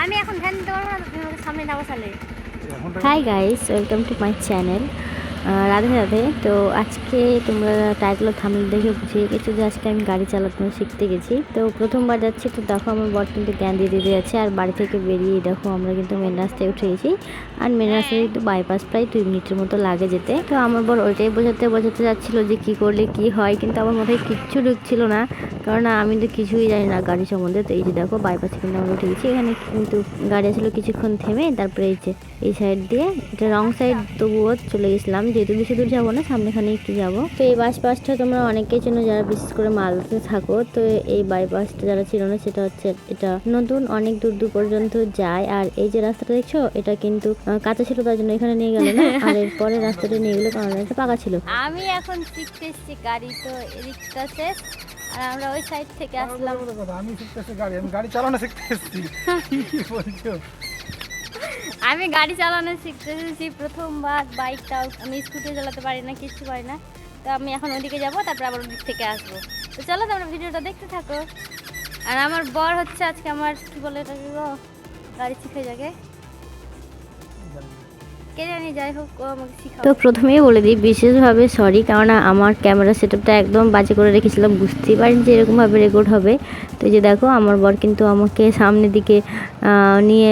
আমি এখন ধ্যান দিতে পারবো না, তুমি আমাকে সামনে না বসালে। Hi guys, welcome to my channel. Radhe Radhe. তো আজকে তোমরা টাইটেল থাম্বনেল দেখে বুঝে গেছো যে আজকে আমি গাড়ি চালানো শিখতে গেছি। তো প্রথমবার যাচ্ছি, তো দেখো আমার বর কিন্তু জ্ঞান দিয়ে দিতে যাচ্ছে। আর বাড়ি থেকে বেরিয়ে দেখো আমরা কিন্তু মেন রাস্তায় উঠে গেছি। আর মেন রাস্তায় কিন্তু বাইপাস প্রায় 2 মিনিটের মতো লাগে যেতে। তো আমার বর ওইটাই বোঝাতে যাচ্ছিলো যে কি করলে কি হয়, কিন্তু আমার মাথায় কিচ্ছু ঢুকছিল না, কারণ আমি তো কিছুই জানি না গাড়ি সম্বন্ধে। তো এই যে দেখো বাইপাসে কিন্তু আমরা উঠে গেছি। এখানে কিন্তু গাড়ি আসলে কিছুক্ষণ থেমে তারপরে এই সাইড দিয়ে, এটা রং সাইড তবুও চলে গেছিলাম, যেহেতু বেশি দূর যাবো না, সামনেখানে একটু যাবো। তো এই বাইপাসটা তোমরা অনেকেই চেনো যারা বিশেষ করে মালদাতে থাকো। তো এই বাইপাসটা যারা ছিল না, সেটা হচ্ছে এটা নতুন, অনেক দূর দূর পর্যন্ত যায়। আর এই যে রাস্তাটা দেখছো, এটা কিন্তু কাঁচা ছিল, তার জন্য এখানে নিয়ে গেল না। আর এরপরে রাস্তাটা নিয়ে গেলো কারণ এটা পাকা ছিল। আমি এখন শিখতে এসেছি গাড়ি, তো এদিকটা শেষ আর আমরা ওই সাইড থেকে আসলাম। আমি শিখতেছি গাড়ি, আমি গাড়ি চালানো শিখতে এসেছি। কি বলছো? আমি গাড়ি চালানো শিখতে এসেছি প্রথমবার। বাইকটাও আমি স্কুটি চালাতে পারি না, কিচ্ছু পারি না। তো আমি এখন ওইদিকে যাবো, তারপর আবার ওদিক থেকে আসবো। তো চলো তোমরা ভিডিওটা দেখতে থাকো। আর আমার বর হচ্ছে আজকে আমার কি বলে এটা, কি গো, গাড়ি শিখে যাকে কে জানি, যাই হোক ও আমাকে শিখাও। তো প্রথমেই বলে দিই বিশেষভাবে সরি, কারণ আমার ক্যামেরা সেটআপটা একদম বাজে করে রেখেছিলাম, বুঝতেই পারিনি যে এরকমভাবে রেকর্ড হবে। তো এই যে দেখো আমার বর কিন্তু আমাকে সামনের দিকে নিয়ে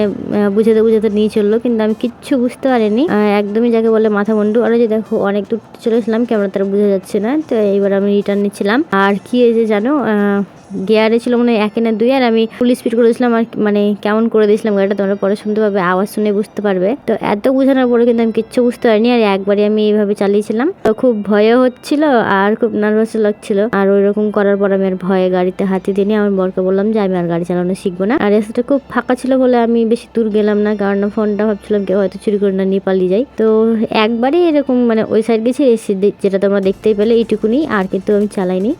বুঝাতে নিয়ে চললো, কিন্তু আমি কিচ্ছু বুঝতে পারিনি, একদমই যাকে বলে মাথা মুন্ডু। আর যে দেখো অনেক দূর চলে গেছিলাম, ক্যামেরা তারা বোঝা যাচ্ছে না। তো এইবার আমি রিটার্ন নিচ্ছিলাম। আর কি এই যে জানো, গিয়ারে ছিল মানে 1 না 2, আর আমি ফুল স্পিড করে দিয়েছিলাম। আর মানে কেমন করে দিয়েছিলাম গাড়িটা তোমরা পরে শুনতে পাবে, আওয়াজ শুনে বুঝতে পারবে। তো এত বোঝানোর পরে কিন্তু আমি কিচ্ছু বুঝতে পারিনি, আর একবারে আমি এইভাবে চালিয়েছিলাম। তো খুব ভয়ও হচ্ছিল আর খুব নার্ভাস লাগছিল। আর ওইরকম করার পর আমি আর ভয়ে গাড়িতে হাতি দিইনি। আমার বরকে বললাম যে আমি আর গাড়ি চালানো শিখবো না। আর রাস্তাটা খুব ফাঁকা ছিল বলে আমি বেশি দূর গেলাম না, কারণ ফোনটা ভাবছিলাম কেউ হয়তো চুরি করে না নিয়ে পালিয়ে যায়। তো একবারই এরকম মানে ওই সাইড গেছি, যেটা তোমরা দেখতেই পেলে এইটুকুনি, আর কিন্তু আমি চালাইনি।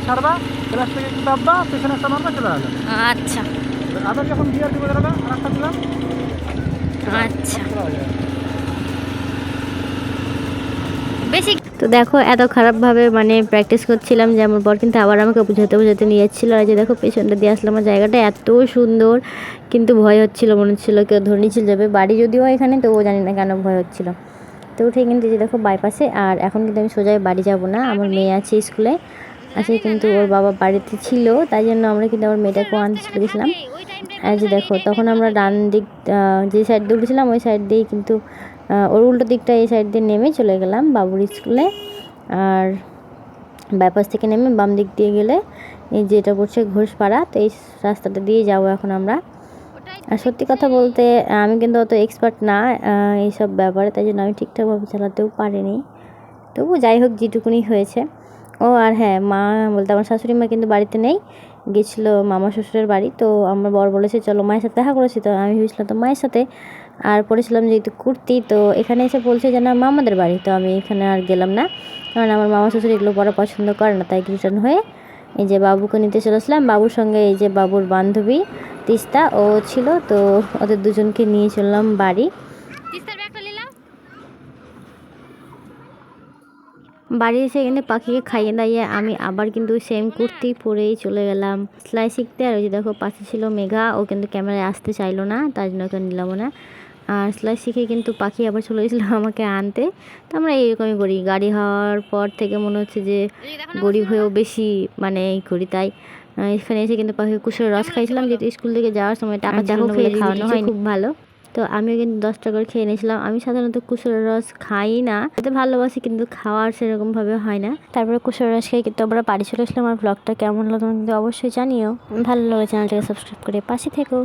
ছাড়বা, ক্লাস থেকে একটু দাববা, পেছনে একটা মারবা, চলে গেল। আচ্ছা আবার যখন গিয়ার দিব দাঁড়াবে, আর একটা দিলাম। আচ্ছা বেশি। তো দেখো এত খারাপভাবে মানে প্র্যাকটিস করছিলাম যে আমার বর কিন্তু আবার আমাকে বুঝাতে নিয়ে যাচ্ছিলো। আর যে দেখো পেছনটা দিয়ে আসলাম, আমার জায়গাটা এত সুন্দর, কিন্তু ভয় হচ্ছিলো, মনে হচ্ছিলো কেউ ধরে নিয়ে চলে যাবে। বাড়ি যদিও এখানে, তবুও জানি না কেন ভয় হচ্ছিলো। তো উঠে কিন্তু যে দেখো বাইপাসে। আর এখন কিন্তু আমি সোজাই বাড়ি যাব না, আমার মেয়ে আছে স্কুলে আছে, কিন্তু ওর বাবা বাড়িতে ছিল, তাই জন্য আমরা কিন্তু আমার মেয়েটাকেও আনতে চলে গেছিলাম। আর যে দেখো তখন আমরা ডান দিক যে সাইড দিয়ে উঠেছিলাম, ওই সাইড দিয়েই কিন্তু ওর উল্টো দিকটা এই সাইড দিয়ে নেমে চলে গেলাম বাবুর স্কুলে। আর বাইপাস থেকে নেমে বাম দিক দিয়ে গেলে এই যেটা পড়ছে ঘোষপাড়া, তো এই রাস্তাটা দিয়ে যাবো এখন আমরা। আর সত্যি কথা বলতে আমি কিন্তু অত এক্সপার্ট না এইসব ব্যাপারে, তাই জন্য আমি ঠিকঠাকভাবে চালাতেও পারিনি। তবু যাই হোক, যেটুকুনি হয়েছে। ও আর হ্যাঁ, মা বলতে আমার শাশুড়ি মা কিন্তু বাড়িতে নেই, গেছিলো মামা শ্বশুরের বাড়ি। তো আমার বর বলেছে চলো মায়ের সাথে দেখা করেছি, তো আমি ভেবেছিলাম তো মায়ের সাথে। আর পরেছিলাম যেহেতু কুর্তি, তো এখানে এসে বলছে যে না মামাদের বাড়ি, তো আমি এখানে আর গেলাম না, কারণ আমার মামা শ্বশুর এগুলো পরা পছন্দ করে না। তাই রিটার্ন হয়ে এই যে বাবুকে নিতে চলে আসলাম। বাবুর সঙ্গে এই যে বাবুর বান্ধবী তিস্তা ও ছিল, তো ওদের দুজনকে নিয়ে চললাম বাড়ি। বাড়ি এসে কিন্তু পাখিকে খাইয়ে দাইয়ে আমি আবার কিন্তু সেম কুর্তি পরেই চলে গেলাম সেলাই শিখতে। আর ওই যে দেখো পাশে ছিল মেঘা, ও কিন্তু ক্যামেরায় আসতে চাইলো না, তার জন্য ওকে নিলাম না। আর সেলাই শিখে কিন্তু পাখি আবার চলে গেছিলো আমাকে আনতে। তো আমরা এইরকমই করি, গাড়ি হওয়ার পর থেকে মনে হচ্ছে যে গরিব হয়েও বেশি মানে এই করি। তাই এখানে এসে কিন্তু পাখি কুসুরের রস খাইছিলাম, যেহেতু স্কুল থেকে যাওয়ার সময় টাকা দেখো খেয়ে খাওয়ানো হয় খুব ভালো। তো আমিও কিন্তু 10 টাকা করে খেয়ে নিয়েছিলাম। আমি সাধারণত কুসুরের রস খাই না, খেতে ভালোবাসি কিন্তু খাওয়ার সেরকমভাবে হয় না। তারপরে কুসুরের রস খেয়ে কিন্তু আমরা বাড়ি চলে আসলাম। আমার ব্লগটা কেমন লাগলো কিন্তু অবশ্যই জানিও, ভালো লাগলে চ্যানেলটাকে সাবস্ক্রাইব করে পাশে থেকো।